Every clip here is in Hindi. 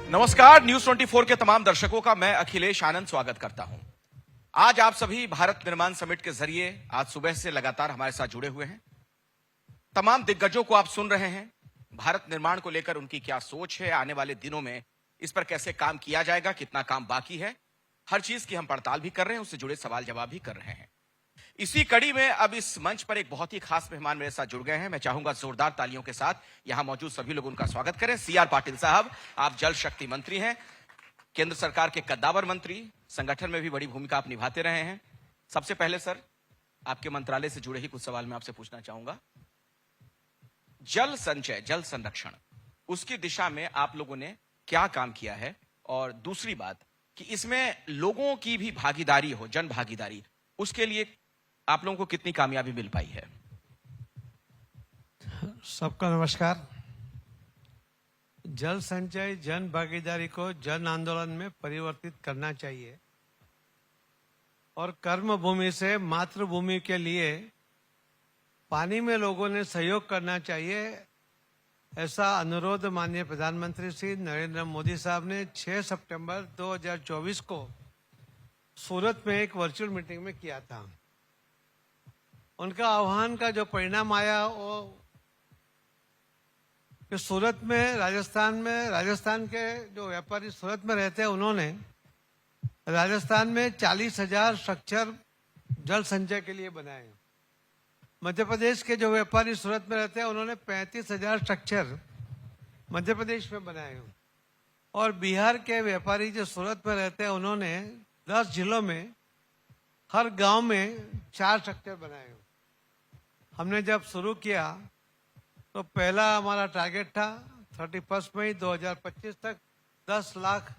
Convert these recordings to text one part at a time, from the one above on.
नमस्कार, न्यूज 24 के तमाम दर्शकों का मैं अखिलेश आनंद स्वागत करता हूं। आज आप सभी भारत निर्माण समिट के जरिए आज सुबह से लगातार हमारे साथ जुड़े हुए हैं। तमाम दिग्गजों को आप सुन रहे हैं। भारत निर्माण को लेकर उनकी क्या सोच है, आने वाले दिनों में इस पर कैसे काम किया जाएगा, कितना काम बाकी है, हर चीज की हम पड़ताल भी कर रहे हैं, उससे जुड़े सवाल जवाब भी कर रहे हैं। इसी कड़ी में अब इस मंच पर एक बहुत ही खास मेहमान मेरे साथ जुड़ गए हैं। मैं चाहूंगा जोरदार तालियों के साथ यहां मौजूद सभी लोग उनका स्वागत करें। सीआर पाटिल साहब, आप जल शक्ति मंत्री हैं, केंद्र सरकार के कद्दावर मंत्री, संगठन में भी बड़ी भूमिका आप निभाते रहे हैं। सबसे पहले सर, आपके मंत्रालय से जुड़े ही कुछ सवाल मैं आपसे पूछना चाहूंगा। जल संचय, जल संरक्षण, उसकी दिशा में आप लोगों ने क्या काम किया है, और दूसरी बात कि इसमें लोगों की भी भागीदारी हो, जन भागीदारी, उसके लिए आप लोगों को कितनी कामयाबी मिल पाई है? सबका नमस्कार। जल संचय, जन भागीदारी को जन आंदोलन में परिवर्तित करना चाहिए और कर्म भूमि से मातृभूमि के लिए पानी में लोगों ने सहयोग करना चाहिए, ऐसा अनुरोध माननीय प्रधानमंत्री श्री नरेंद्र मोदी साहब ने 6 सितंबर 2024 को सूरत में एक वर्चुअल मीटिंग में किया था। उनका आह्वान का जो परिणाम आया वो कि सूरत में, राजस्थान के जो व्यापारी सूरत में रहते हैं, उन्होंने राजस्थान में 40,000 स्ट्रक्चर जल संचय के लिए बनाए। मध्य प्रदेश के जो व्यापारी सूरत में रहते हैं, उन्होंने 35,000 स्ट्रक्चर मध्य प्रदेश में बनाए। और बिहार के व्यापारी जो सूरत में रहते हैं, उन्होंने 10 जिलों में हर गांव में 4 स्ट्रक्चर बनाए। हमने जब शुरू किया तो पहला हमारा टारगेट था 31 मई 2025 तक 10 लाख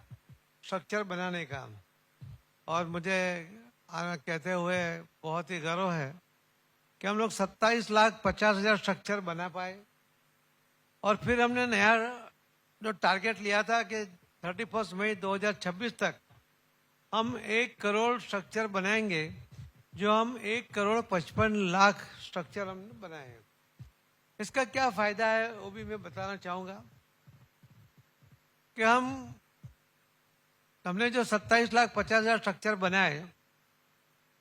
स्ट्रक्चर बनाने का। और मुझे कहते हुए बहुत ही गर्व है कि हम लोग 27,50,000 स्ट्रक्चर बना पाए। और फिर हमने नया जो टारगेट लिया था कि 31 मई 2026 तक हम 1 करोड़ स्ट्रक्चर बनाएंगे, जो हम 1,55,00,000 स्ट्रक्चर हमने बनाए हैं। इसका क्या फायदा है वो भी मैं बताना चाहूंगा कि हमने जो 27,50,000 स्ट्रक्चर बनाए,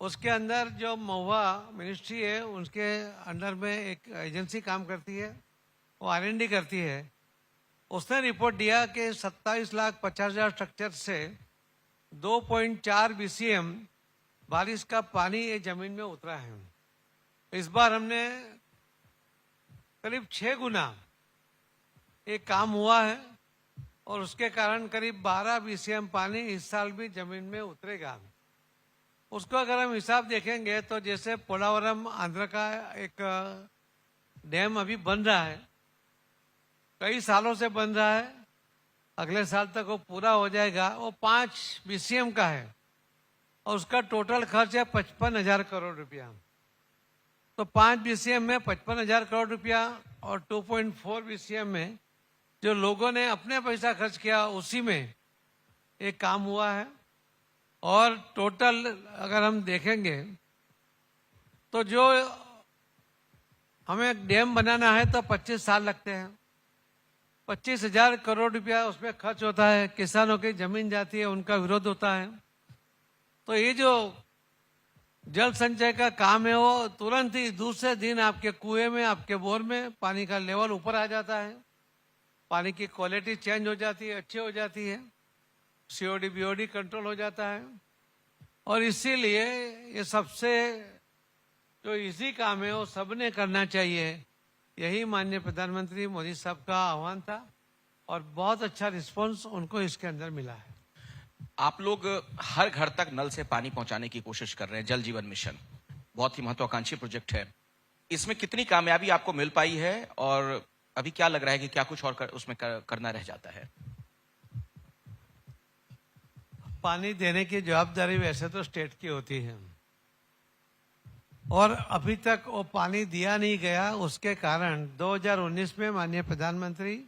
उसके अंदर जो महुआ मिनिस्ट्री है, उसके अंडर में एक एजेंसी काम करती है, वो R&D करती है। उसने रिपोर्ट दिया कि 27,50,000 स्ट्रक्चर से 2.4 BCM बारिश का पानी ये जमीन में उतरा है। इस बार हमने करीब 6 गुना एक काम हुआ है और उसके कारण करीब 12 BCM पानी इस साल भी जमीन में उतरेगा। उसको अगर हम हिसाब देखेंगे तो जैसे पोलावरम आंध्र का एक डैम अभी बन रहा है, कई सालों से बन रहा है, अगले साल तक वो पूरा हो जाएगा। वो 5 BCM का है और उसका टोटल खर्च है 55,000 करोड़ रुपया। तो 5 BCM में 55,000 करोड़ रुपया और 2.4 BCM में जो लोगों ने अपने पैसा खर्च किया, उसी में एक काम हुआ है। और टोटल अगर हम देखेंगे तो जो हमें डैम बनाना है तो 25 साल लगते हैं। 25,000 करोड़ रुपया उसमें खर्च होता है, किसानों की जमीन जाती है, उनका विरोध होता है। तो ये जो जल संचय का काम है, वो तुरंत ही दूसरे दिन आपके कुएं में, आपके बोर में पानी का लेवल ऊपर आ जाता है, पानी की क्वालिटी चेंज हो जाती है, अच्छी हो जाती है, COD BOD कंट्रोल हो जाता है। और इसीलिए ये सबसे जो इजी काम है वो सबने करना चाहिए। यही माननीय प्रधानमंत्री मोदी साहब का आह्वान था और बहुत अच्छा रिस्पांस उनको इसके अंदर मिला है। आप लोग हर घर तक नल से पानी पहुंचाने की कोशिश कर रहे हैं। जल जीवन मिशन बहुत ही महत्वाकांक्षी प्रोजेक्ट है। इसमें कितनी कामयाबी आपको मिल पाई है, और अभी क्या लग रहा है कि क्या कुछ और उसमें करना रह जाता है? पानी देने की जवाबदारी वैसे तो स्टेट की होती है, और अभी तक वो पानी दिया नहीं गया। उसके कारण 2019 में माननीय प्रधानमंत्री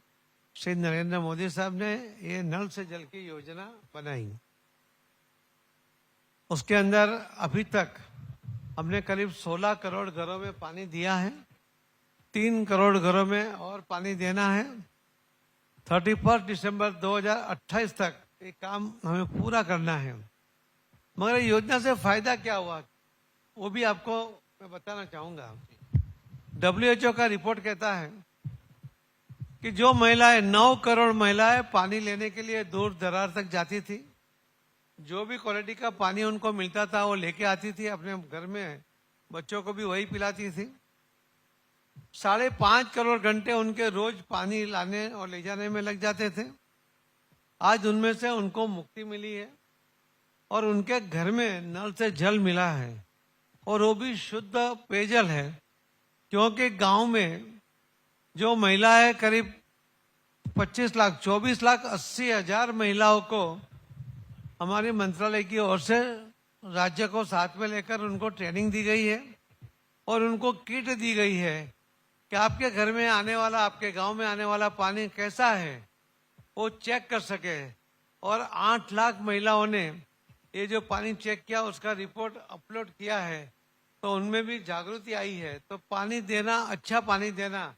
श्री नरेंद्र मोदी साहब ने ये नल से जल की योजना बनाई। उसके अंदर अभी तक हमने करीब 16 करोड़ घरों में पानी दिया है। 3 करोड़ घरों में और पानी देना है। 31 दिसंबर 2028 तक ये काम हमें पूरा करना है। मगर ये योजना से फायदा क्या हुआ वो भी आपको मैं बताना चाहूंगा। WHO का रिपोर्ट कहता है कि जो महिलाएं 9 करोड़ महिलाएं पानी लेने के लिए दूर दरार तक जाती थी, जो भी क्वालिटी का पानी उनको मिलता था वो लेके आती थी, अपने घर में बच्चों को भी वही पिलाती थी। 5.5 करोड़ घंटे उनके रोज पानी लाने और ले जाने में लग जाते थे। आज उनमें से उनको मुक्ति मिली है और उनके घर में नल से जल मिला है और वो भी शुद्ध पेयजल है। क्योंकि गांव में जो महिलाएं करीब 24,80,000 महिलाओं को हमारे मंत्रालय की ओर से राज्य को साथ में लेकर उनको ट्रेनिंग दी गई है और उनको किट दी गई है कि आपके घर में आने वाला, आपके गांव में आने वाला पानी कैसा है वो चेक कर सके। और 8 लाख महिलाओं ने ये जो पानी चेक किया उसका रिपोर्ट अपलोड किया है, तो उनमें भी जागृति आई है। तो पानी देना, अच्छा पानी देना,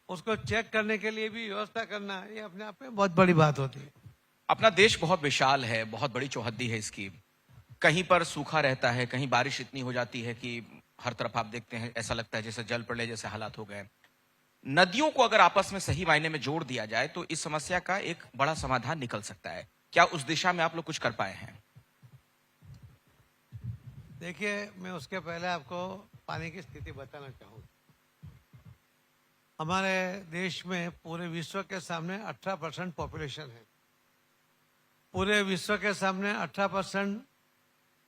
उसको चेक करने के लिए भी व्यवस्था करना, ये अपने आप में बहुत बड़ी बात होती है। अपना देश बहुत विशाल है, बहुत बड़ी चौहद्दी है इसकी। कहीं पर सूखा रहता है, कहीं बारिश इतनी हो जाती है कि हर तरफ आप देखते हैं ऐसा लगता है जैसे जल प्रलय जैसे हालात हो गए। नदियों को अगर आपस में सही मायने में जोड़ दिया जाए तो इस समस्या का एक बड़ा समाधान निकल सकता है। क्या उस दिशा में आप लोग कुछ कर पाए हैं? देखिए, मैं उसके पहले आपको पानी की स्थिति बताना चाहूँ। हमारे देश में पूरे विश्व के सामने 18% पॉपुलेशन है। पूरे विश्व के सामने 18%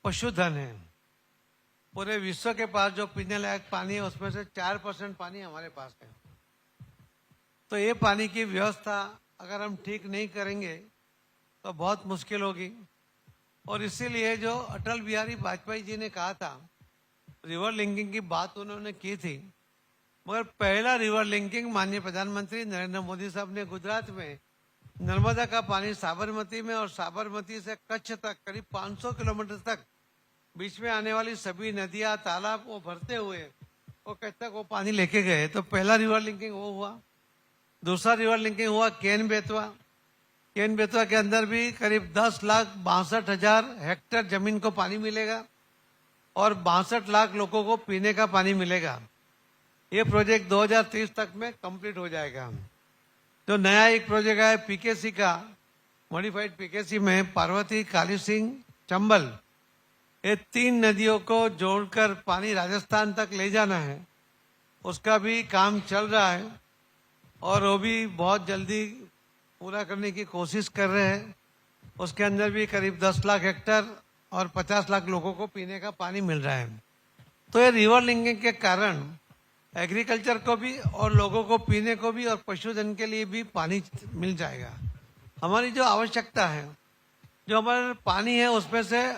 पशुधन है। पूरे विश्व के पास जो पीने लायक पानी है उसमें से 4% पानी हमारे पास है। तो ये पानी की व्यवस्था अगर हम ठीक नहीं करेंगे तो बहुत मुश्किल होगी। और इसीलिए जो अटल बिहारी वाजपेयी जी ने कहा था, रिवर लिंकिंग की बात उन्होंने की थी, मगर पहला रिवर लिंकिंग माननीय प्रधानमंत्री नरेंद्र मोदी साहब ने गुजरात में नर्मदा का पानी साबरमती में और साबरमती से कच्छ तक करीब 500 किलोमीटर तक बीच में आने वाली सभी नदियां, तालाब वो भरते हुए वो कच्छ तक वो पानी लेके गए। तो पहला रिवर लिंकिंग वो हुआ। दूसरा रिवर लिंकिंग हुआ केन बेतवा। केन बेतवा के अंदर भी करीब 10,62,000 हेक्टेयर जमीन को पानी मिलेगा और 62 लाख लोगों को पीने का पानी मिलेगा। ये प्रोजेक्ट 2030 तक में कंप्लीट हो जाएगा। तो नया एक प्रोजेक्ट है पीकेसी का, मॉडिफाइड पीकेसी में पार्वती, काली सिंह, चंबल, ये 3 नदियों को जोड़कर पानी राजस्थान तक ले जाना है। उसका भी काम चल रहा है और वो भी बहुत जल्दी पूरा करने की कोशिश कर रहे हैं। उसके अंदर भी करीब 10 लाख हेक्टेयर और 50 लाख लोगों को पीने का पानी मिल रहा है। तो ये रिवर लिंकिंग के कारण एग्रीकल्चर को भी और लोगों को पीने को भी और पशुधन के लिए भी पानी मिल जाएगा। हमारी जो आवश्यकता है, जो हमारा पानी है उसमें से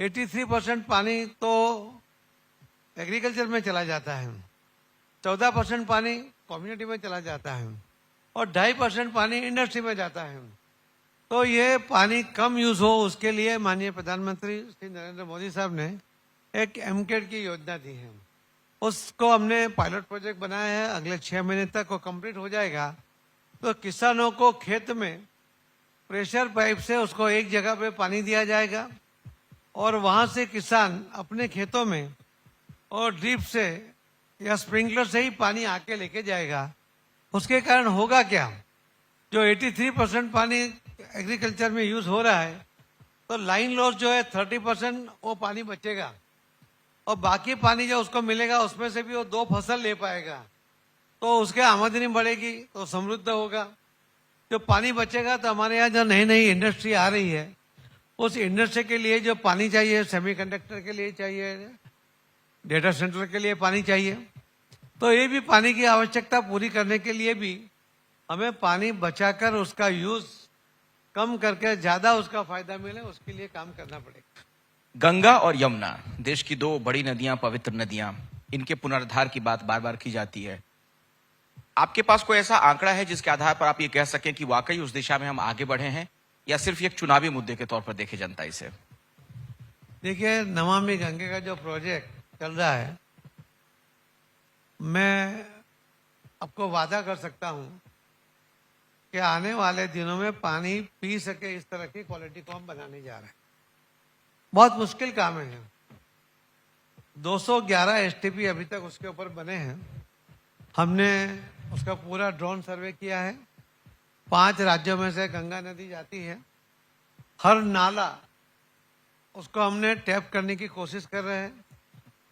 83% पानी तो एग्रीकल्चर में चला जाता है, 14% पानी कम्युनिटी में चला जाता है और 2.5% पानी इंडस्ट्री में जाता है। तो ये पानी कम यूज हो उसके लिए माननीय प्रधानमंत्री श्री नरेंद्र मोदी साहब ने एक एमकेड की योजना दी है। उसको हमने पायलट प्रोजेक्ट बनाया है। अगले 6 महीने तक वो कंप्लीट हो जाएगा। तो किसानों को खेत में प्रेशर पाइप से उसको एक जगह पे पानी दिया जाएगा और वहां से किसान अपने खेतों में और ड्रिप से या स्प्रिंकलर से ही पानी आके लेके जाएगा। उसके कारण होगा क्या, जो 83% पानी एग्रीकल्चर में यूज हो रहा है तो लाइन लॉस जो है 30% वो पानी बचेगा और बाकी पानी जो उसको मिलेगा उसमें से भी वो 2 फसल ले पाएगा। तो उसके आमदनी बढ़ेगी तो समृद्ध होगा। जो पानी बचेगा तो हमारे यहाँ जो नई नई इंडस्ट्री आ रही है उस इंडस्ट्री के लिए जो पानी चाहिए, सेमीकंडक्टर के लिए चाहिए, डेटा सेंटर के लिए पानी चाहिए, तो ये भी पानी की आवश्यकता पूरी करने के लिए भी हमें पानी बचाकर उसका यूज कम करके ज्यादा उसका फायदा मिले, उसके लिए काम करना पड़ेगा। गंगा और यमुना देश की 2 बड़ी नदियां, पवित्र नदियां, इनके पुनरुद्धार की बात बार बार की जाती है। आपके पास कोई ऐसा आंकड़ा है जिसके आधार पर आप ये कह सकें कि वाकई उस दिशा में हम आगे बढ़े हैं, या सिर्फ एक चुनावी मुद्दे के तौर पर देखे जनता इसे? देखिए, नमामि गंगे का जो प्रोजेक्ट चल रहा है, मैं आपको वादा कर सकता हूं कि आने वाले दिनों में पानी पी सके इस तरह की क्वालिटी को हम बनाने जा रहे हैं। बहुत मुश्किल काम है। 211 एसटीपी अभी तक उसके ऊपर बने हैं। हमने उसका पूरा ड्रोन सर्वे किया है। 5 राज्यों में से गंगा नदी जाती है। हर नाला उसको हमने टैप करने की कोशिश कर रहे हैं।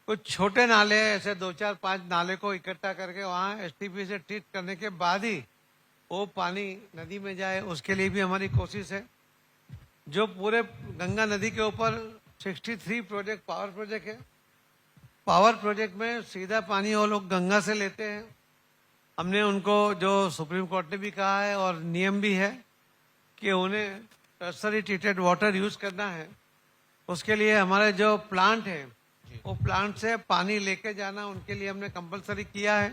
कुछ छोटे नाले ऐसे 2, 4, 5 नाले को इकट्ठा करके वहाँ एसटीपी से ट्रीट करने के बाद ही वो पानी नदी में जाए, उसके लिए भी हमारी कोशिश है। जो पूरे गंगा नदी के ऊपर 63 प्रोजेक्ट पावर प्रोजेक्ट है। पावर प्रोजेक्ट में सीधा पानी वो लोग गंगा से लेते हैं। हमने उनको, जो सुप्रीम कोर्ट ने भी कहा है और नियम भी है, कि उन्हें टर्सरी ट्रीटेड वाटर यूज करना है। उसके लिए हमारे जो प्लांट है वो प्लांट से पानी लेके जाना उनके लिए हमने कंपलसरी किया है।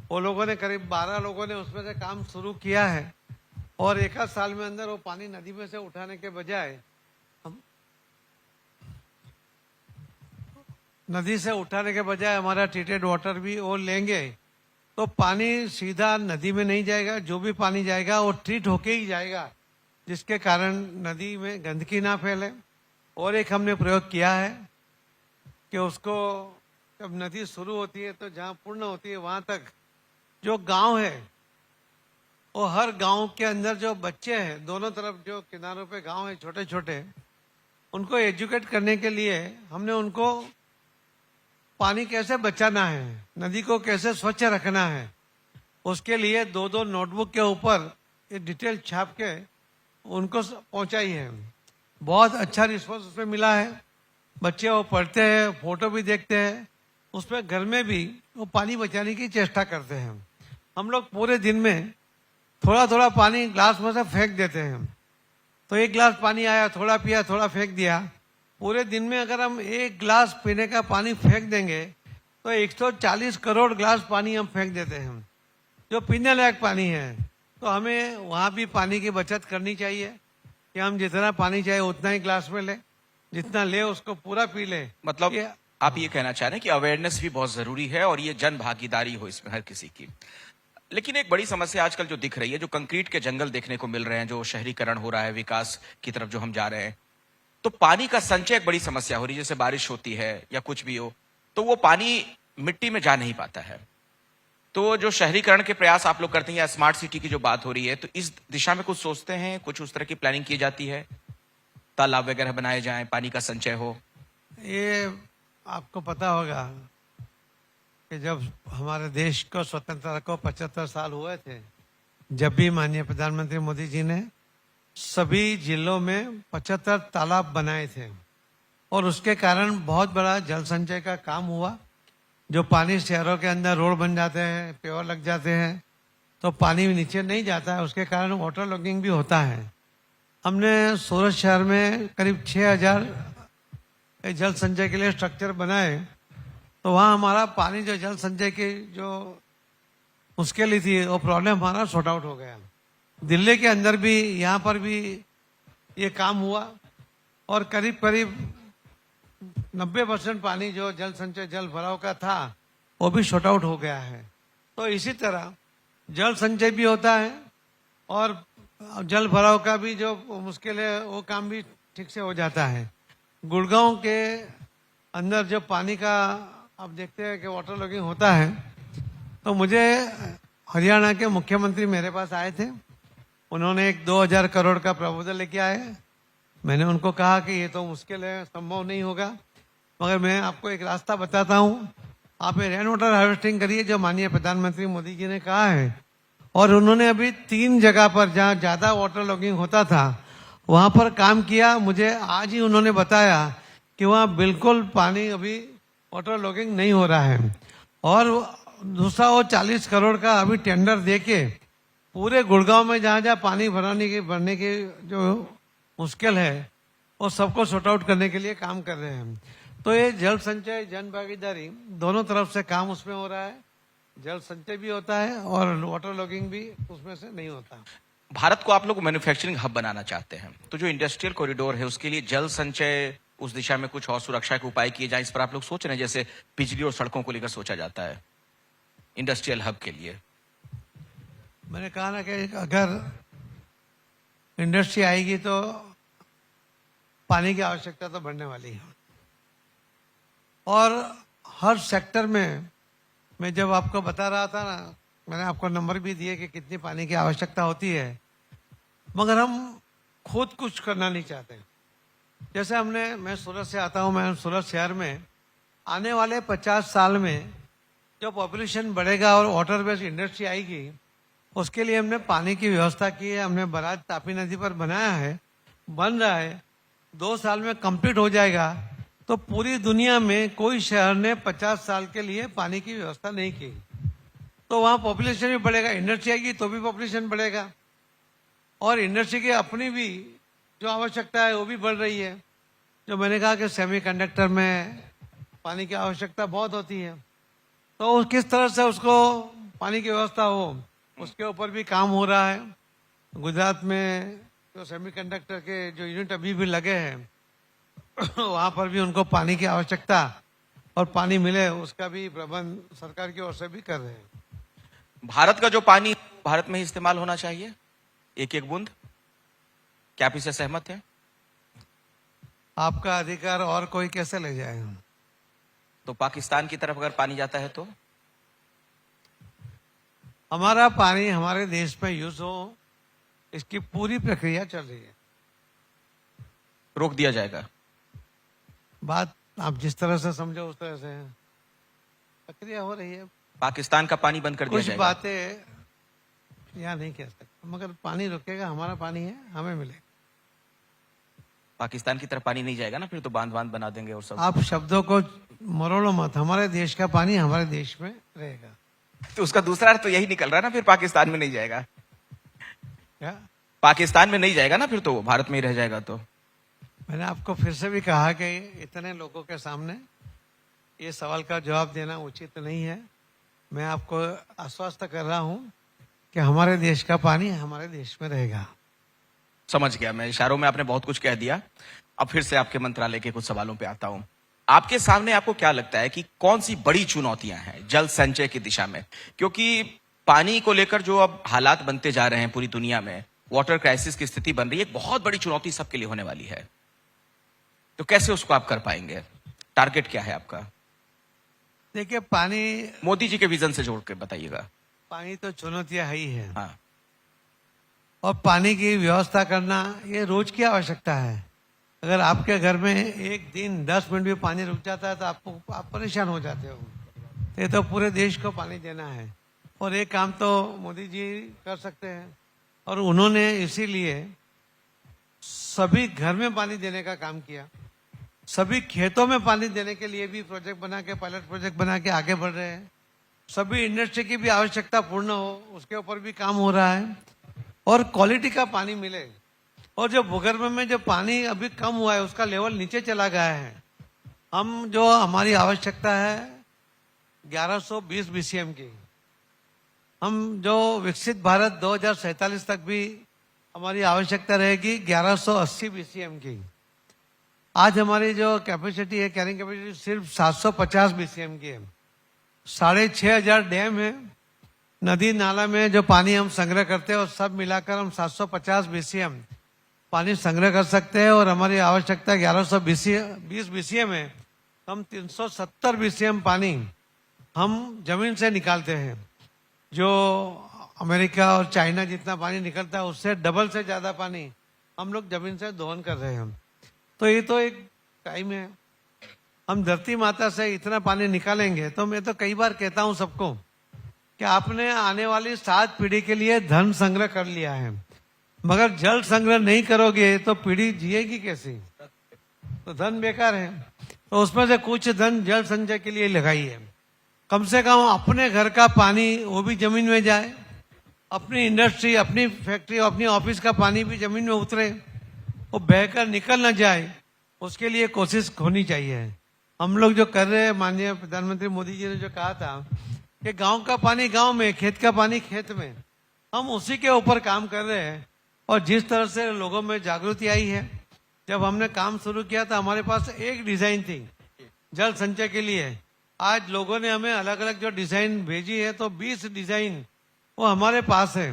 वो लोगों ने, करीब 12 लोगों ने उसमें से काम शुरू किया है और 1 आध साल में अंदर वो पानी नदी में से उठाने के बजाय हमारा ट्रीटेड वाटर भी वो लेंगे तो पानी सीधा नदी में नहीं जाएगा। जो भी पानी जाएगा वो ट्रीट होके ही जाएगा, जिसके कारण नदी में गंदगी ना फैले। और एक हमने प्रयोग किया है कि उसको जब नदी शुरू होती है तो जहाँ पूर्ण होती है वहां तक जो गांव है, वो हर गांव के अंदर जो बच्चे हैं, दोनों तरफ जो किनारों पे गांव है छोटे छोटे, उनको एजुकेट करने के लिए हमने उनको पानी कैसे बचाना है, नदी को कैसे स्वच्छ रखना है, उसके लिए 2-2 नोटबुक के ऊपर ये डिटेल छाप के उनको पहुंचाई है। बहुत अच्छा रिस्पॉन्स उसमें मिला है। बच्चे वो पढ़ते हैं, फोटो भी देखते हैं, उसमें घर में भी वो पानी बचाने की चेष्टा करते हैं। हम लोग पूरे दिन में थोड़ा थोड़ा पानी ग्लास में से फेंक देते हैं। तो 1 गिलास पानी आया, थोड़ा पिया, थोड़ा फेंक दिया। पूरे दिन में अगर हम 1 गिलास पीने का पानी फेंक देंगे तो 140 करोड़ गिलास पानी हम फेंक देते हैं, जो पीने लायक पानी है। तो हमें वहाँ भी पानी की बचत करनी चाहिए कि हम जितना पानी चाहिए उतना ही ग्लास में ले, जितना ले उसको पूरा पी ले। मतलब आप ये कहना चाह रहे हैं कि अवेयरनेस भी बहुत जरूरी है और ये जन भागीदारी हो इसमें हर किसी की। लेकिन एक बड़ी समस्या आजकल जो दिख रही है, जो कंक्रीट के जंगल देखने को मिल रहे हैं, जो शहरीकरण हो रहा है, विकास की तरफ जो हम जा रहे हैं, तो पानी का संचय एक बड़ी समस्या हो रही है। जैसे बारिश होती है या कुछ भी हो तो वो पानी मिट्टी में जा नहीं पाता है। तो जो शहरीकरण के प्रयास आप लोग करते हैं या स्मार्ट सिटी की जो बात हो रही है, तो इस दिशा में कुछ सोचते हैं, कुछ उस तरह की प्लानिंग की जाती है, तालाब वगैरह बनाए जाएं, पानी का संचय हो? ये आपको पता होगा कि जब हमारे देश को स्वतंत्रता को 75 साल हुए थे, जब भी माननीय प्रधानमंत्री मोदी जी ने सभी जिलों में 75 तालाब बनाए थे और उसके कारण बहुत बड़ा जल संचय का काम हुआ। जो पानी शहरों के अंदर रोड बन जाते हैं, पेवर लग जाते हैं, तो पानी नीचे नहीं जाता है, उसके कारण वाटर लॉगिंग भी होता है। हमने सूरत शहर में करीब 6000 जल संचय के लिए स्ट्रक्चर बनाए, तो वहाँ हमारा पानी जो जल संचय की जो मुश्किल थी, वो प्रॉब्लम हमारा सॉर्ट आउट हो गया। दिल्ली के अंदर भी, यहाँ पर भी ये काम हुआ और करीब करीब 90% पानी जो जल संचय जल भराव का था वो भी शॉर्ट आउट हो गया है। तो इसी तरह जल संचय भी होता है और जल भराव का भी जो मुश्किल है वो काम भी ठीक से हो जाता है। गुड़गांव के अंदर जो पानी का आप देखते हैं कि वाटर लॉगिंग होता है, तो मुझे हरियाणा के मुख्यमंत्री मेरे पास आए थे। उन्होंने एक 2000 करोड़ का प्रपोजल लेके आए। मैंने उनको कहा कि ये तो मुश्किल है, संभव नहीं होगा, मगर मैं आपको एक रास्ता बताता हूँ। आप ये रेन वाटर हार्वेस्टिंग करिए जो माननीय प्रधानमंत्री मोदी जी ने कहा है। और उन्होंने अभी 3 जगह पर जहाँ ज्यादा वाटर लॉगिंग होता था वहां पर काम किया। मुझे आज ही उन्होंने बताया कि वहाँ बिल्कुल पानी अभी वाटर लॉगिंग नहीं हो रहा है। और दूसरा, वो 40 करोड़ का अभी टेंडर देके पूरे गुड़गांव में जहाँ जहाँ पानी भरने की जो मुश्किल है वो सबको सॉर्ट आउट करने के लिए काम कर रहे हैं। तो ये जल संचय जन भागीदारी दोनों तरफ से काम उसमें हो रहा है। जल संचय भी होता है और वाटर लॉगिंग भी उसमें से नहीं होता। भारत को आप लोग मैन्युफैक्चरिंग हब बनाना चाहते हैं, तो जो इंडस्ट्रियल कॉरिडोर है उसके लिए जल संचय, उस दिशा में कुछ और सुरक्षा के उपाय किए जाए, इस पर आप लोग सोच रहे हैं? जैसे बिजली और सड़कों को लेकर सोचा जाता है इंडस्ट्रियल हब के लिए। मैंने कहा ना कि अगर इंडस्ट्री आएगी तो पानी की आवश्यकता तो बढ़ने वाली है। और हर सेक्टर में मैं जब आपको बता रहा था ना, मैंने आपको नंबर भी दिए कि कितनी पानी की आवश्यकता होती है, मगर हम खुद कुछ करना नहीं चाहते। जैसे मैं सूरत से आता हूँ, मैं सूरत शहर में आने वाले 50 साल में जो पॉपुलेशन बढ़ेगा और वाटर बेस्ड इंडस्ट्री आएगी, उसके लिए हमने पानी की व्यवस्था की है। हमने बराज तापी नदी पर बनाया है, बन रहा है, 2 साल में कंप्लीट हो जाएगा। तो पूरी दुनिया में कोई शहर ने 50 साल के लिए पानी की व्यवस्था नहीं की। तो वहाँ पॉपुलेशन भी बढ़ेगा, इंडस्ट्री आएगी तो भी पॉपुलेशन बढ़ेगा, और इंडस्ट्री की अपनी भी जो आवश्यकता है वो भी बढ़ रही है। जो मैंने कहा कि सेमीकंडक्टर में पानी की आवश्यकता बहुत होती है, तो किस तरह से उसको पानी की व्यवस्था हो, उसके ऊपर भी काम हो रहा है। गुजरात में जो सेमीकंडक्टर के जो यूनिट अभी भी लगे हैं वहाँ पर भी उनको पानी की आवश्यकता और पानी मिले उसका भी प्रबंध सरकार की ओर से भी कर रहे हैं। भारत का जो पानी भारत में ही इस्तेमाल होना चाहिए, एक एक बूंद, क्या आप इससे सहमत हैं? आपका अधिकार, और कोई कैसे ले जाएगा? तो पाकिस्तान की तरफ अगर पानी जाता है तो हमारा पानी हमारे देश में यूज हो, इसकी पूरी प्रक्रिया चल रही है। रोक दिया जाएगा? बात आप जिस तरह से समझो उस तरह से प्रक्रिया हो रही है। पाकिस्तान का पानी बंद कर दिया कुछ जाएगा? बातें यहाँ नहीं कह सकते, मगर पानी रुकेगा, हमारा पानी है, हमें मिलेगा। पाकिस्तान की तरफ पानी नहीं जाएगा ना, फिर तो बांध बांध बना देंगे और सब। आप शब्दों को मरोड़ो मत, हमारे देश का पानी हमारे देश में रहेगा। तो उसका दूसरा अर्थ तो यही निकल रहा है ना, फिर पाकिस्तान में नहीं जाएगा। क्या पाकिस्तान में नहीं जाएगा ना, फिर तो भारत में ही रह जाएगा। तो मैंने आपको फिर से भी कहा कि इतने लोगों के सामने ये सवाल का जवाब देना उचित नहीं है। मैं आपको आश्वस्त कर रहा हूं कि हमारे देश का पानी हमारे देश में रहेगा। समझ गया मैं, इशारों में आपने बहुत कुछ कह दिया। अब फिर से आपके मंत्रालय के कुछ सवालों पे आता हूं। आपके सामने आपको क्या लगता है कि कौन सी बड़ी चुनौतियां हैं जल संचय की दिशा में? क्योंकि पानी को लेकर जो अब हालात बनते जा रहे हैं पूरी दुनिया में, वाटर क्राइसिस की स्थिति बन रही है, एक बहुत बड़ी चुनौती सबके लिए होने वाली है। तो कैसे उसको आप कर पाएंगे? टारगेट क्या है आपका? देखिए, पानी मोदी जी के विजन से जोड़ के बताइएगा। पानी तो चुनौतियां है ही है, हाँ, और पानी की व्यवस्था करना ये रोज की आवश्यकता है। अगर आपके घर में एक दिन 10 मिनट भी पानी रुक जाता है तो आप परेशान हो जाते हो। तो ये तो पूरे देश को पानी देना है, और एक काम तो मोदी जी कर सकते हैं, और उन्होंने इसीलिए सभी घर में पानी देने का काम किया। सभी खेतों में पानी देने के लिए भी प्रोजेक्ट बना के, पायलट प्रोजेक्ट बना के आगे बढ़ रहे हैं। सभी इंडस्ट्री की भी आवश्यकता पूर्ण हो उसके ऊपर भी काम हो रहा है, और क्वालिटी का पानी मिले। और जो भूगर्भ में जो पानी अभी कम हुआ है उसका लेवल नीचे चला गया है। हम जो हमारी आवश्यकता है 1120 बीसीएम की, हम जो विकसित भारत 2047 तक भी हमारी आवश्यकता रहेगी 1180 बीसीएम की। आज हमारी जो कैपेसिटी है, कैरिंग कैपेसिटी, सिर्फ 750 बीसीएम की है। 6500 डैम है, नदी नाला में जो पानी हम संग्रह करते हैं और सब मिलाकर हम 750 बीसीएम पानी संग्रह कर सकते हैं, और हमारी आवश्यकता 1120 बीसीएम है। हम 370 बीसीएम पानी हम जमीन से निकालते हैं। जो अमेरिका और चाइना जितना पानी निकलता है उससे डबल से ज्यादा पानी हम लोग जमीन से दोहन कर रहे हैं। तो ये तो एक टाइम है, हम धरती माता से इतना पानी निकालेंगे। तो मैं तो कई बार कहता हूं सबको कि आपने आने वाली 7 पीढ़ी के लिए धन संग्रह कर लिया है, मगर जल संग्रह नहीं करोगे तो पीढ़ी जिएगी कैसी? तो धन बेकार है। तो उसमें से कुछ धन जल संचय के लिए लगाइए। कम से कम अपने घर का पानी वो भी जमीन में जाए, अपनी इंडस्ट्री, अपनी फैक्ट्री, अपनी ऑफिस का पानी भी जमीन में उतरे, वो बहकर निकल ना जाए, उसके लिए कोशिश होनी चाहिए। हम लोग जो कर रहे हैं, माननीय प्रधानमंत्री मोदी जी ने जो कहा था कि गांव का पानी गांव में, खेत का पानी खेत में, हम उसी के ऊपर काम कर रहे हैं। और जिस तरह से लोगों में जागृति आई है, जब हमने काम शुरू किया था हमारे पास एक डिजाइन थी जल संचय के लिए। आज लोगों ने हमें अलग अलग जो डिजाइन भेजी है, तो 20 डिजाइन वो हमारे पास है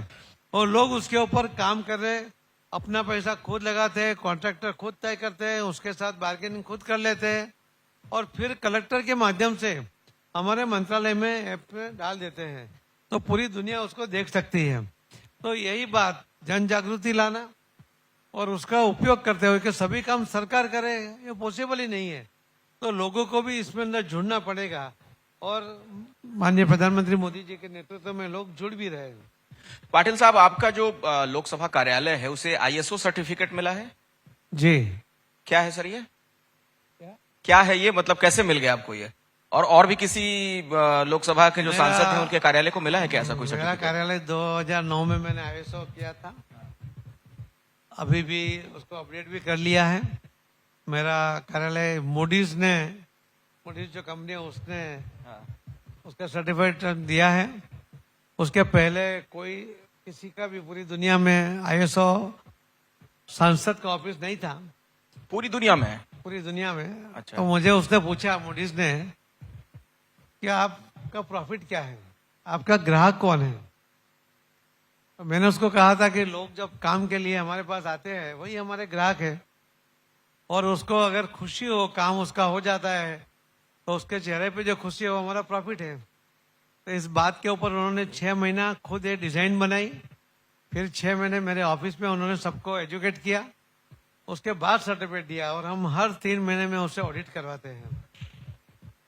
और लोग उसके ऊपर काम कर रहे हैं, अपना पैसा खुद लगाते हैं, कॉन्ट्रैक्टर खुद तय करते हैं, उसके साथ बार्गेनिंग खुद कर लेते हैं और फिर कलेक्टर के माध्यम से हमारे मंत्रालय में ऐप में डाल देते हैं, तो पूरी दुनिया उसको देख सकती है। तो यही बात जन जागृति लाना और उसका उपयोग करते हुए कि सभी काम सरकार करे, ये पॉसिबल ही नहीं है। तो लोगों को भी इसमें अंदर जुड़ना पड़ेगा और माननीय प्रधानमंत्री मोदी जी के नेतृत्व में लोग जुड़ भी रहे हैं। पाटिल साहब, आपका जो लोकसभा कार्यालय है उसे आईएसओ सर्टिफिकेट मिला है? जी। क्या है सर ये? क्या है ये, मतलब कैसे मिल गया आपको ये? और भी किसी लोकसभा के जो सांसद हैं उनके कार्यालय को मिला है क्या ऐसा कोई मेरा सर्टिफिकेट? कार्यालय 2009 में मैंने आईएसओ किया था, अभी भी उसको अपडेट भी कर लिया है। मेरा कार्यालय मूडीज जो कंपनी है उसने उसका सर्टिफिकेट दिया है। उसके पहले कोई किसी का भी पूरी दुनिया में आईएसओ सांसद का ऑफिस नहीं था, पूरी दुनिया में? पूरी दुनिया में। अच्छा। तो मुझे उसने पूछा, मूडीज ने, कि आपका प्रॉफिट क्या है, आपका ग्राहक कौन है? तो मैंने उसको कहा था कि लोग जब काम के लिए हमारे पास आते हैं वही हमारे ग्राहक है और उसको अगर खुशी हो, काम उसका हो जाता है तो उसके चेहरे पे जो खुशी है वो हमारा प्रॉफिट है। तो इस बात के ऊपर उन्होंने 6 महीना खुद ये डिजाइन बनाई, फिर 6 महीने मेरे ऑफिस में उन्होंने सबको एजुकेट किया, उसके बाद सर्टिफिकेट दिया और हम हर 3 महीने में उससे ऑडिट करवाते हैं।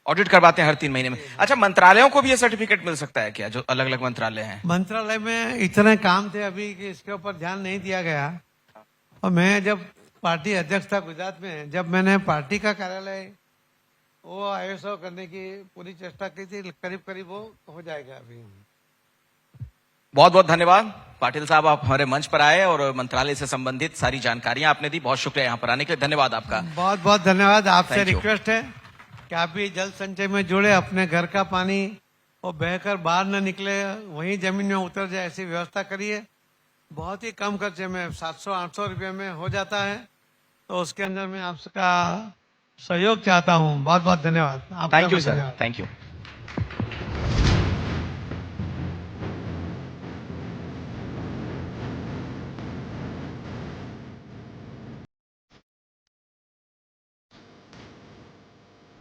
ऑडिट करवाते हैं हर 3 महीने में? अच्छा, मंत्रालयों को भी ये सर्टिफिकेट मिल सकता है क्या, जो अलग अलग मंत्रालय हैं? मंत्रालय में इतने काम थे अभी कि इसके ऊपर ध्यान नहीं दिया गया। और मैं जब पार्टी अध्यक्ष था गुजरात में, जब मैंने पार्टी का कार्यालय वो आईएसओ करने की पूरी चेष्टा की थी, करीब करीब वो हो जाएगा अभी। बहुत बहुत धन्यवाद पाटिल साहब, आप हमारे मंच पर आए और मंत्रालय से संबंधित सारी जानकारियां आपने दी। बहुत शुक्रिया यहाँ पर आने के लिए, धन्यवाद आपका। बहुत बहुत धन्यवाद। आपसे Thank you. रिक्वेस्ट है कि आप भी जल संचय में जुड़े, अपने घर का पानी वो बहकर बाहर न निकले, वहीं जमीन में उतर जाए, ऐसी व्यवस्था करिए। बहुत ही कम खर्चे में 700-800 रुपये में हो जाता है, तो उसके अंदर मैं आपका सहयोग चाहता हूँ। बहुत बहुत धन्यवाद। Thank you sir, thank you.